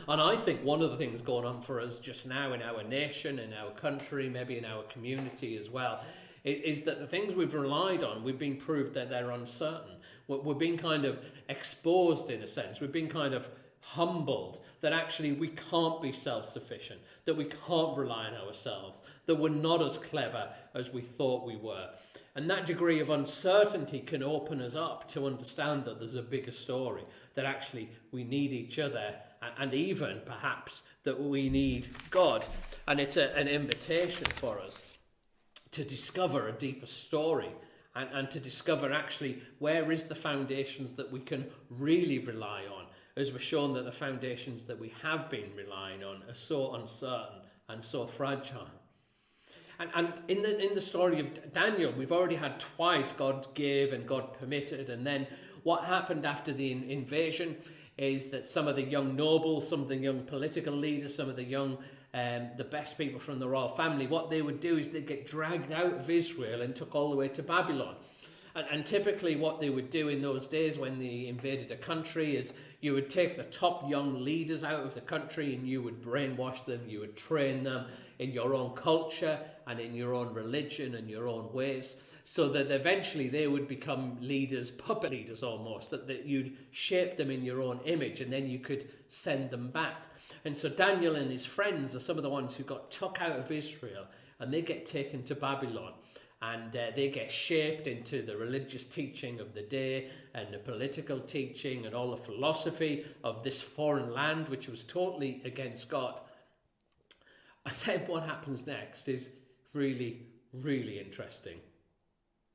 And I think one of the things going on for us just now in our nation, in our country, maybe in our community as well, is that the things we've relied on, we've been proved that they're uncertain. We're being kind of exposed in a sense. We've been kind of humbled that actually we can't be self-sufficient, that we can't rely on ourselves, that we're not as clever as we thought we were. And that degree of uncertainty can open us up to understand that there's a bigger story, that actually we need each other, and even perhaps that we need God. And it's an invitation for us to discover a deeper story, and to discover actually where is the foundations that we can really rely on, as we're shown that the foundations that we have been relying on are so uncertain and so fragile. And in the story of Daniel, we've already had twice God gave and God permitted, and then what happened after the invasion is that some of the young nobles, some of the young political leaders, some of the young the best people from the royal family, what they would do is they'd get dragged out of Israel and took all the way to Babylon. And typically what they would do in those days when they invaded a country is you would take the top young leaders out of the country and you would brainwash them, you would train them in your own culture and in your own religion and your own ways, so that eventually they would become leaders, puppet leaders almost, that you'd shape them in your own image and then you could send them back. And so Daniel and his friends are some of the ones who got took out of Israel, and they get taken to Babylon. And they get shaped into the religious teaching of the day and the political teaching and all the philosophy of this foreign land, which was totally against God. And then what happens next is really, really interesting.